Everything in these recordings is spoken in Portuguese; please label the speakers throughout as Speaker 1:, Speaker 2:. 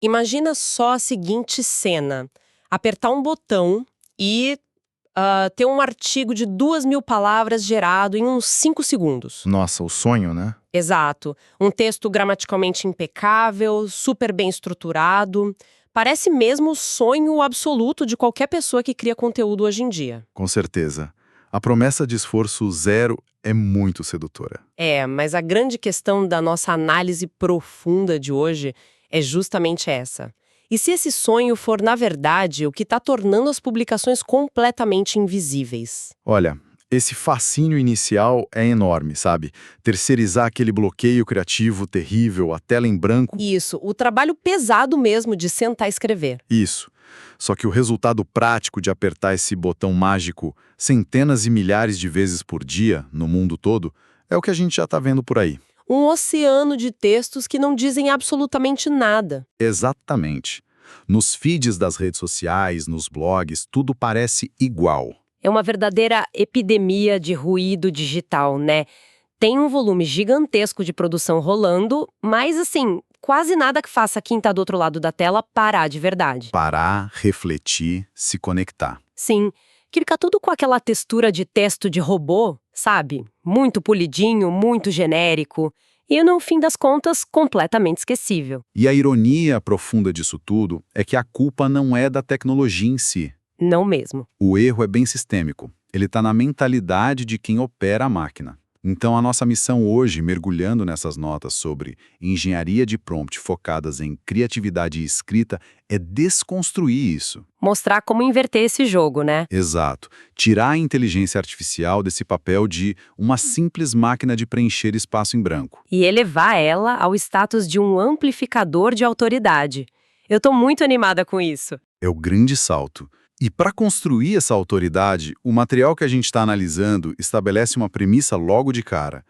Speaker 1: Imagina só a seguinte cena: apertar um botão e ter um artigo de 2.000 palavras gerado em uns 5 segundos.
Speaker 2: Nossa, o sonho, né?
Speaker 1: Exato. Um texto gramaticalmente impecável, super bem estruturado. Parece mesmo o sonho absoluto de qualquer pessoa que cria conteúdo hoje em dia.
Speaker 2: Com certeza. A promessa de esforço zero é muito sedutora.
Speaker 1: Mas a grande questão da nossa análise profunda de hoje é justamente essa. E se esse sonho for, na verdade, o que está tornando as publicações completamente invisíveis?
Speaker 2: Olha, esse fascínio inicial é enorme, sabe? Terceirizar aquele bloqueio criativo terrível, a tela em branco.
Speaker 1: Isso, o trabalho pesado mesmo de sentar e escrever.
Speaker 2: Isso. Só que o resultado prático de apertar esse botão mágico centenas e milhares de vezes por dia, no mundo todo, é o que a gente já está vendo por aí.
Speaker 1: Um oceano de textos que não dizem absolutamente nada.
Speaker 2: Exatamente. Nos feeds das redes sociais, nos blogs, tudo parece igual.
Speaker 1: É uma verdadeira epidemia de ruído digital, né? Tem um volume gigantesco de produção rolando, mas assim, quase nada que faça quem tá do outro lado da tela parar de verdade.
Speaker 2: Parar, refletir, se conectar.
Speaker 1: Sim, que fica tudo com aquela textura de texto de robô, sabe? Muito polidinho, muito genérico. E, no fim das contas, completamente esquecível.
Speaker 2: E a ironia profunda disso tudo é que a culpa não é da tecnologia em si.
Speaker 1: Não mesmo.
Speaker 2: O erro é bem sistêmico. Ele está na mentalidade de quem opera a máquina. Então, a nossa missão hoje, mergulhando nessas notas sobre engenharia de prompt focadas em criatividade e escrita, é desconstruir isso.
Speaker 1: Mostrar como inverter esse jogo, né?
Speaker 2: Exato. Tirar a inteligência artificial desse papel de uma simples máquina de preencher espaço em branco.
Speaker 1: E elevar ela ao status de um amplificador de autoridade. Eu tô muito animada com isso.
Speaker 2: É o grande salto. E para construir essa autoridade, o material que a gente está analisando estabelece uma premissa logo de cara.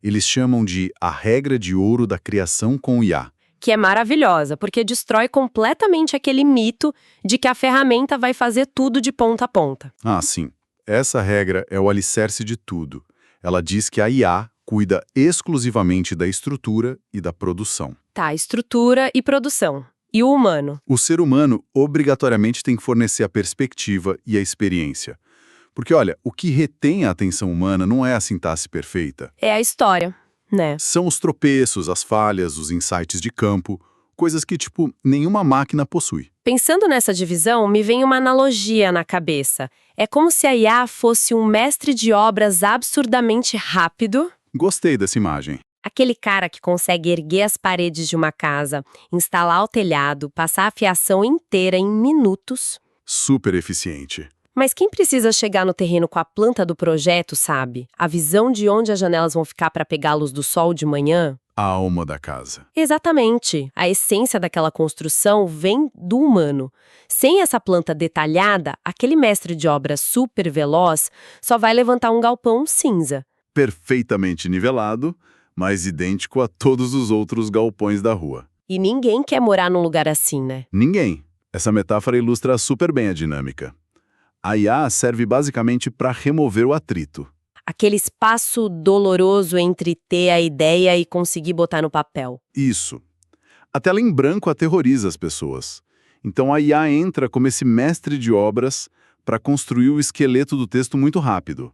Speaker 2: Eles chamam de a regra de ouro da criação com IA.
Speaker 1: Que é maravilhosa, porque destrói completamente aquele mito de que a ferramenta vai fazer tudo de ponta a ponta.
Speaker 2: Ah, sim. Essa regra é o alicerce de tudo. Ela diz que a IA cuida exclusivamente da estrutura e da produção.
Speaker 1: Tá, estrutura e produção. E o humano?
Speaker 2: O ser humano obrigatoriamente tem que fornecer a perspectiva e a experiência. Porque, olha, o que retém a atenção humana não é a sintaxe perfeita.
Speaker 1: É a história, né?
Speaker 2: São os tropeços, as falhas, os insights de campo, coisas que, nenhuma máquina possui.
Speaker 1: Pensando nessa divisão, me vem uma analogia na cabeça. É como se a IA fosse um mestre de obras absurdamente rápido.
Speaker 2: Gostei dessa imagem.
Speaker 1: Aquele cara que consegue erguer as paredes de uma casa, instalar o telhado, passar a fiação inteira em minutos.
Speaker 2: Super eficiente.
Speaker 1: Mas quem precisa chegar no terreno com a planta do projeto, sabe? A visão de onde as janelas vão ficar para pegar a luz do sol de manhã?
Speaker 2: A alma da casa.
Speaker 1: Exatamente. A essência daquela construção vem do humano. Sem essa planta detalhada, aquele mestre de obra super veloz só vai levantar um galpão cinza.
Speaker 2: Perfeitamente nivelado, mas idêntico a todos os outros galpões da rua.
Speaker 1: E ninguém quer morar num lugar assim, né?
Speaker 2: Ninguém. Essa metáfora ilustra super bem a dinâmica. A IA serve basicamente para remover o atrito.
Speaker 1: Aquele espaço doloroso entre ter a ideia e conseguir botar no papel.
Speaker 2: Isso. A tela em branco aterroriza as pessoas. Então a IA entra como esse mestre de obras para construir o esqueleto do texto muito rápido.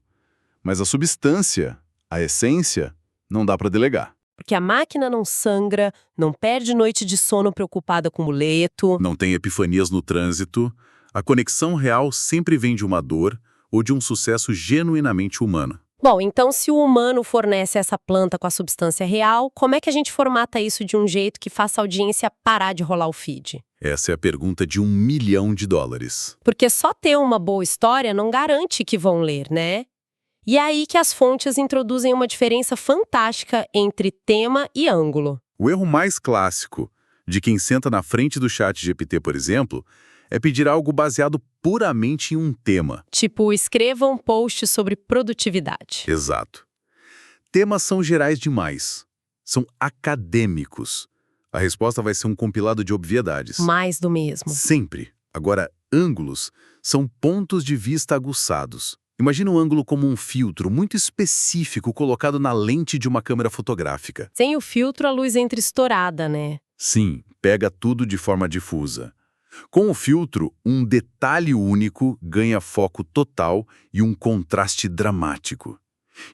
Speaker 2: Mas a substância, a essência, não dá para delegar.
Speaker 1: Porque a máquina não sangra, não perde noite de sono preocupada com boleto.
Speaker 2: Não tem epifanias no trânsito. A conexão real sempre vem de uma dor ou de um sucesso genuinamente humano.
Speaker 1: Bom, então se o humano fornece essa planta com a substância real, como é que a gente formata isso de um jeito que faça a audiência parar de rolar o feed?
Speaker 2: Essa é a pergunta de $1 milhão.
Speaker 1: Porque só ter uma boa história não garante que vão ler, né? E é aí que as fontes introduzem uma diferença fantástica entre tema e ângulo.
Speaker 2: O erro mais clássico de quem senta na frente do ChatGPT, por exemplo, é pedir algo baseado puramente em um tema.
Speaker 1: Tipo, escreva um post sobre produtividade.
Speaker 2: Exato. Temas são gerais demais. São acadêmicos. A resposta vai ser um compilado de obviedades.
Speaker 1: Mais do mesmo.
Speaker 2: Sempre. Agora, ângulos são pontos de vista aguçados. Imagina um ângulo como um filtro muito específico colocado na lente de uma câmera fotográfica.
Speaker 1: Sem o filtro, a luz entra estourada, né?
Speaker 2: Sim, pega tudo de forma difusa. Com o filtro, um detalhe único ganha foco total e um contraste dramático.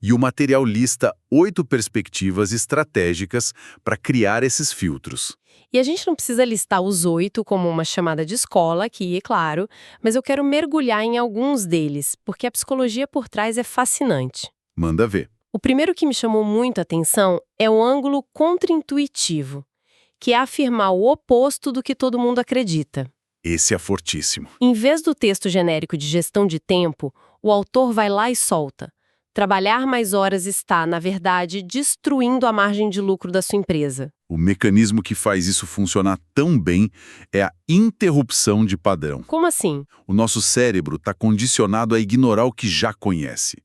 Speaker 2: E o material lista 8 perspectivas estratégicas para criar esses filtros.
Speaker 1: E a gente não precisa listar os 8 como uma chamada de escola aqui, é claro, mas eu quero mergulhar em alguns deles, porque a psicologia por trás é fascinante.
Speaker 2: Manda ver.
Speaker 1: O primeiro que me chamou muito a atenção é o ângulo contraintuitivo, que é afirmar o oposto do que todo mundo acredita.
Speaker 2: Esse é fortíssimo.
Speaker 1: Em vez do texto genérico de gestão de tempo, o autor vai lá e solta. Trabalhar mais horas está, na verdade, destruindo a margem de lucro da sua empresa.
Speaker 2: O mecanismo que faz isso funcionar tão bem é a interrupção de padrão.
Speaker 1: Como assim?
Speaker 2: O nosso cérebro está condicionado a ignorar o que já conhece.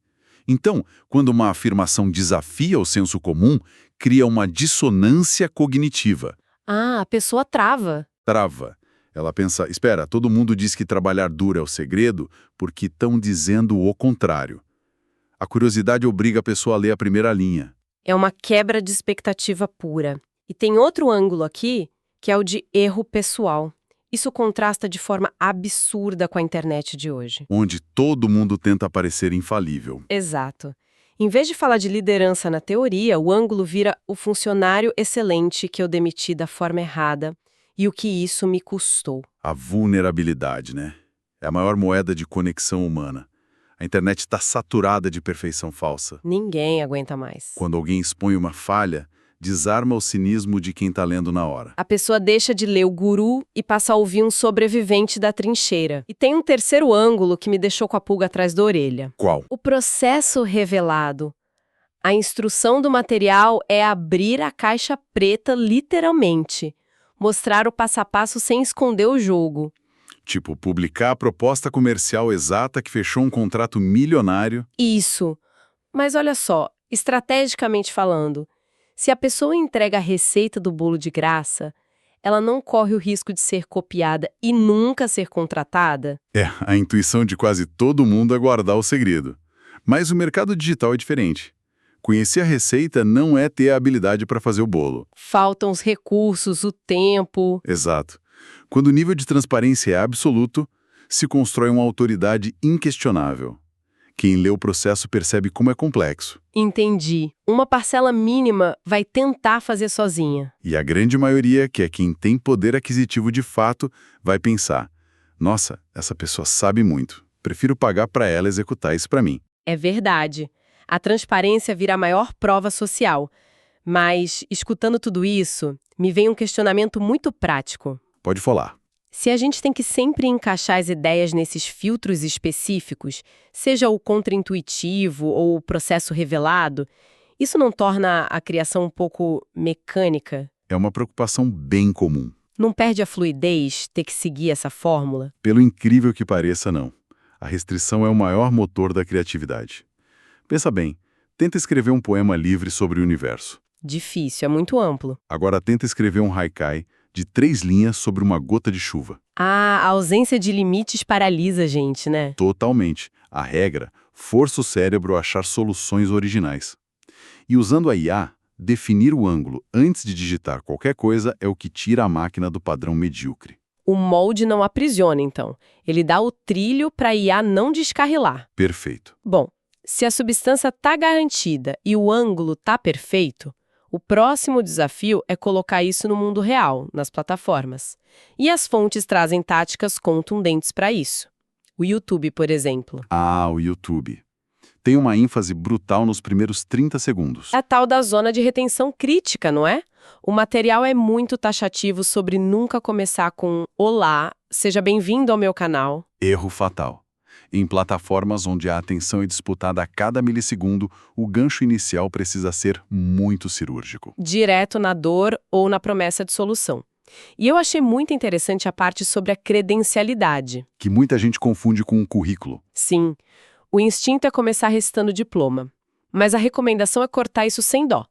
Speaker 2: Então, quando uma afirmação desafia o senso comum, cria uma dissonância cognitiva.
Speaker 1: Ah, a pessoa trava.
Speaker 2: Trava. Ela pensa, espera, todo mundo diz que trabalhar duro é o segredo porque estão dizendo o contrário. A curiosidade obriga a pessoa a ler a primeira linha.
Speaker 1: É uma quebra de expectativa pura. E tem outro ângulo aqui, que é o de erro pessoal. Isso contrasta de forma absurda com a internet de hoje.
Speaker 2: Onde todo mundo tenta parecer infalível.
Speaker 1: Exato. Em vez de falar de liderança na teoria, o ângulo vira o funcionário excelente que eu demiti da forma errada e o que isso me custou.
Speaker 2: A vulnerabilidade, né? É a maior moeda de conexão humana. A internet está saturada de perfeição falsa.
Speaker 1: Ninguém aguenta mais.
Speaker 2: Quando alguém expõe uma falha, desarma o cinismo de quem está lendo na hora.
Speaker 1: A pessoa deixa de ler o guru e passa a ouvir um sobrevivente da trincheira. E tem um terceiro ângulo que me deixou com a pulga atrás da orelha.
Speaker 2: Qual?
Speaker 1: O processo revelado. A instrução do material é abrir a caixa preta literalmente. Mostrar o passo a passo sem esconder o jogo.
Speaker 2: Tipo, publicar a proposta comercial exata que fechou um contrato milionário.
Speaker 1: Isso. Mas olha só, estrategicamente falando, se a pessoa entrega a receita do bolo de graça, ela não corre o risco de ser copiada e nunca ser contratada?
Speaker 2: É, a intuição de quase todo mundo é guardar o segredo. Mas o mercado digital é diferente. Conhecer a receita não é ter a habilidade para fazer o bolo.
Speaker 1: Faltam os recursos, o tempo.
Speaker 2: Exato. Quando o nível de transparência é absoluto, se constrói uma autoridade inquestionável. Quem lê o processo percebe como é complexo.
Speaker 1: Entendi. Uma parcela mínima vai tentar fazer sozinha.
Speaker 2: E a grande maioria, que é quem tem poder aquisitivo de fato, vai pensar: nossa, essa pessoa sabe muito. Prefiro pagar para ela executar isso para mim.
Speaker 1: É verdade. A transparência vira a maior prova social. Mas, escutando tudo isso, me vem um questionamento muito prático.
Speaker 2: Pode falar.
Speaker 1: Se a gente tem que sempre encaixar as ideias nesses filtros específicos, seja o contraintuitivo ou o processo revelado, isso não torna a criação um pouco mecânica?
Speaker 2: É uma preocupação bem comum.
Speaker 1: Não perde a fluidez ter que seguir essa fórmula?
Speaker 2: Pelo incrível que pareça, não. A restrição é o maior motor da criatividade. Pensa bem, tenta escrever um poema livre sobre o universo.
Speaker 1: Difícil, é muito amplo.
Speaker 2: Agora tenta escrever um haikai de 3 linhas sobre uma gota de chuva.
Speaker 1: Ah, a ausência de limites paralisa a gente, né?
Speaker 2: Totalmente. A regra força o cérebro a achar soluções originais. E usando a IA, definir o ângulo antes de digitar qualquer coisa é o que tira a máquina do padrão medíocre.
Speaker 1: O molde não aprisiona, então. Ele dá o trilho para a IA não descarrilar.
Speaker 2: Perfeito.
Speaker 1: Bom, se a substância está garantida e o ângulo está perfeito, o próximo desafio é colocar isso no mundo real, nas plataformas. E as fontes trazem táticas contundentes para isso. O YouTube, por exemplo.
Speaker 2: Ah, o YouTube. Tem uma ênfase brutal nos primeiros 30 segundos.
Speaker 1: É a tal da zona de retenção crítica, não é? O material é muito taxativo sobre nunca começar com "Olá, seja bem-vindo ao meu canal".
Speaker 2: Erro fatal. Em plataformas onde a atenção é disputada a cada milissegundo, o gancho inicial precisa ser muito cirúrgico.
Speaker 1: Direto na dor ou na promessa de solução. E eu achei muito interessante a parte sobre a credencialidade.
Speaker 2: Que muita gente confunde com um currículo.
Speaker 1: Sim, o instinto é começar recitando diploma. Mas a recomendação é cortar isso sem dó.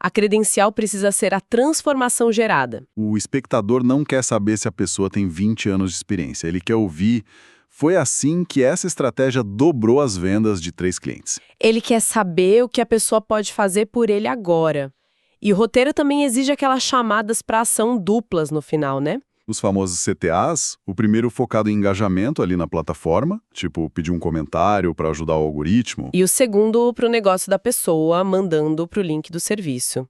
Speaker 1: A credencial precisa ser a transformação gerada.
Speaker 2: O espectador não quer saber se a pessoa tem 20 anos de experiência. Ele quer ouvir: foi assim que essa estratégia dobrou as vendas de 3 clientes.
Speaker 1: Ele quer saber o que a pessoa pode fazer por ele agora. E o roteiro também exige aquelas chamadas para ação duplas no final, né?
Speaker 2: Os famosos CTAs, o primeiro focado em engajamento ali na plataforma, tipo pedir um comentário para ajudar o algoritmo.
Speaker 1: E o segundo para o negócio da pessoa, mandando para o link do serviço.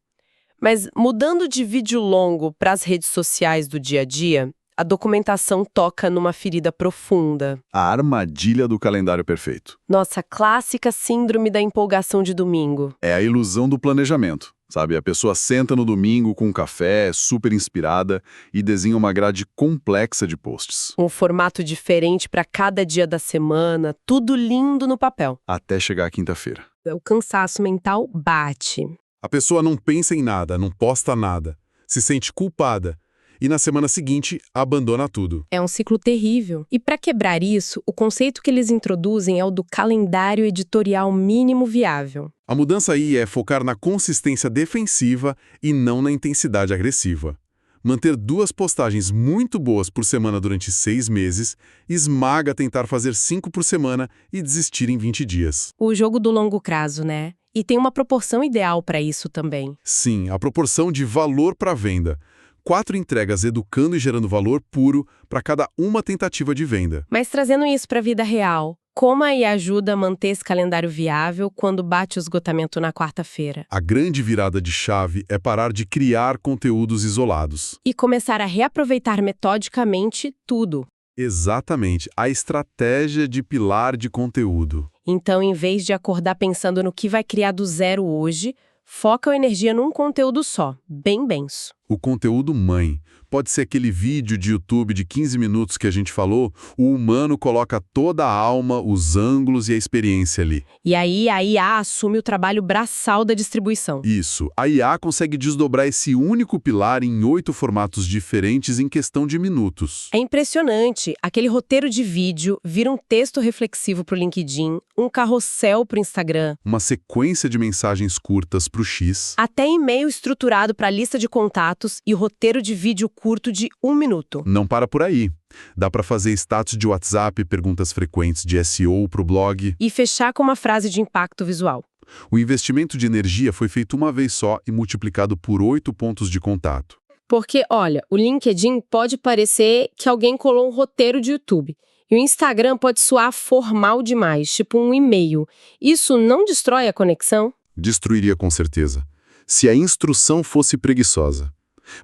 Speaker 1: Mas mudando de vídeo longo para as redes sociais do dia a dia, a documentação toca numa ferida profunda.
Speaker 2: A armadilha do calendário perfeito.
Speaker 1: Nossa clássica síndrome da empolgação de domingo.
Speaker 2: É a ilusão do planejamento. Sabe, a pessoa senta no domingo com um café, super inspirada, e desenha uma grade complexa de posts.
Speaker 1: Um formato diferente para cada dia da semana, tudo lindo no papel.
Speaker 2: Até chegar à quinta-feira.
Speaker 1: O cansaço mental bate.
Speaker 3: A pessoa não pensa em nada, não posta nada, se sente culpada e na semana seguinte abandona tudo.
Speaker 1: É um ciclo terrível. E para quebrar isso, o conceito que eles introduzem é o do calendário editorial mínimo viável.
Speaker 3: A mudança aí é focar na consistência defensiva e não na intensidade agressiva. Manter 2 postagens muito boas por semana durante 6 meses esmaga tentar fazer 5 por semana e desistir em 20 dias.
Speaker 1: O jogo do longo prazo, né? E tem uma proporção ideal para isso também.
Speaker 3: Sim, a proporção de valor para venda. 4 entregas educando e gerando valor puro para cada uma tentativa de venda.
Speaker 1: Mas trazendo isso para a vida real, como aí ajuda a manter esse calendário viável quando bate o esgotamento na quarta-feira?
Speaker 3: A grande virada de chave é parar de criar conteúdos isolados.
Speaker 1: E começar a reaproveitar metodicamente tudo.
Speaker 3: Exatamente, a estratégia de pilar de conteúdo.
Speaker 1: Então, em vez de acordar pensando no que vai criar do zero hoje, foca a energia num conteúdo só, bem denso.
Speaker 3: O conteúdo mãe. Pode ser aquele vídeo de YouTube de 15 minutos que a gente falou, o humano coloca toda a alma, os ângulos e a experiência ali.
Speaker 1: E aí a IA assume o trabalho braçal da distribuição.
Speaker 3: Isso, a IA consegue desdobrar esse único pilar em 8 formatos diferentes em questão de minutos.
Speaker 1: É impressionante. Aquele roteiro de vídeo vira um texto reflexivo para o LinkedIn, um carrossel para o Instagram.
Speaker 3: Uma sequência de mensagens curtas para o X.
Speaker 1: Até e-mail estruturado para a lista de contatos e roteiro de vídeo curto de 1 minuto.
Speaker 3: Não para por aí. Dá para fazer status de WhatsApp, perguntas frequentes de SEO para o blog.
Speaker 1: E fechar com uma frase de impacto visual.
Speaker 3: O investimento de energia foi feito uma vez só e multiplicado por 8 pontos de contato.
Speaker 1: Porque, olha, o LinkedIn pode parecer que alguém colou um roteiro de YouTube. E o Instagram pode soar formal demais, tipo um e-mail. Isso não destrói a conexão?
Speaker 3: Destruiria com certeza. Se a instrução fosse preguiçosa.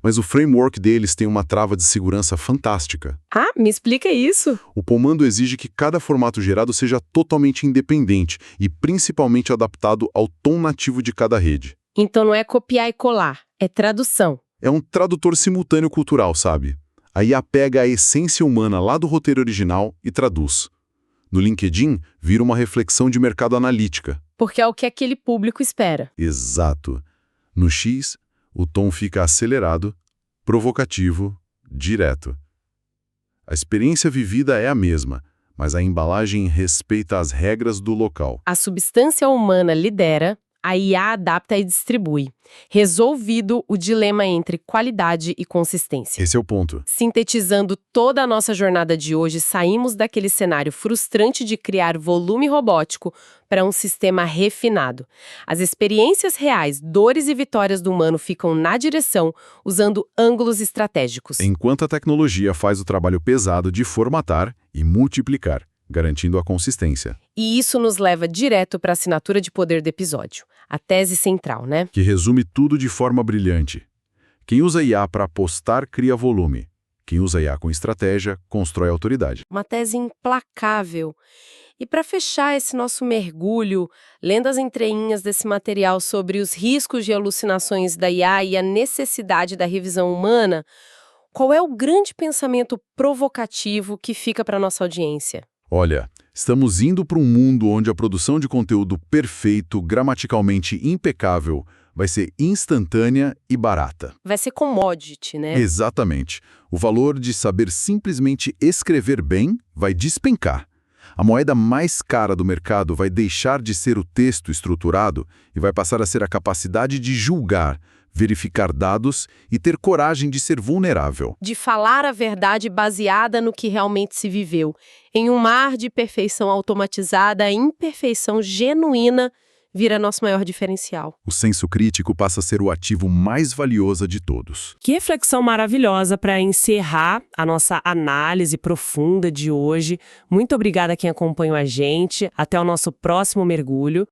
Speaker 3: Mas o framework deles tem uma trava de segurança fantástica.
Speaker 1: Ah, me explica isso.
Speaker 3: O comando exige que cada formato gerado seja totalmente independente e principalmente adaptado ao tom nativo de cada rede.
Speaker 1: Então não é copiar e colar, é tradução.
Speaker 3: É um tradutor simultâneo cultural, sabe? A IA pega a essência humana lá do roteiro original e traduz. No LinkedIn, vira uma reflexão de mercado analítica.
Speaker 1: Porque é o que aquele público espera.
Speaker 3: Exato. No X, o tom fica acelerado, provocativo, direto. A experiência vivida é a mesma, mas a embalagem respeita as regras do local.
Speaker 1: A substância humana lidera, a IA adapta e distribui. Resolvido o dilema entre qualidade e consistência.
Speaker 3: Esse é o ponto.
Speaker 1: Sintetizando toda a nossa jornada de hoje, saímos daquele cenário frustrante de criar volume robótico para um sistema refinado. As experiências reais, dores e vitórias do humano ficam na direção, usando ângulos estratégicos.
Speaker 3: Enquanto a tecnologia faz o trabalho pesado de formatar e multiplicar, garantindo a consistência.
Speaker 1: E isso nos leva direto para a assinatura de poder do episódio, a tese central, né?
Speaker 3: Que resume tudo de forma brilhante. Quem usa IA para apostar, cria volume. Quem usa IA com estratégia, constrói autoridade.
Speaker 1: Uma tese implacável. E para fechar esse nosso mergulho, lendo as entrelinhas desse material sobre os riscos de alucinações da IA e a necessidade da revisão humana, qual é o grande pensamento provocativo que fica para nossa audiência?
Speaker 3: Olha, estamos indo para um mundo onde a produção de conteúdo perfeito, gramaticalmente impecável, vai ser instantânea e barata.
Speaker 1: Vai ser commodity, né?
Speaker 3: Exatamente. O valor de saber simplesmente escrever bem vai despencar. A moeda mais cara do mercado vai deixar de ser o texto estruturado e vai passar a ser a capacidade de julgar, verificar dados e ter coragem de ser vulnerável.
Speaker 1: De falar a verdade baseada no que realmente se viveu. Em um mar de perfeição automatizada, a imperfeição genuína vira nosso maior diferencial.
Speaker 3: O senso crítico passa a ser o ativo mais valioso de todos.
Speaker 1: Que reflexão maravilhosa para encerrar a nossa análise profunda de hoje. Muito obrigada a quem acompanhou a gente. Até o nosso próximo mergulho.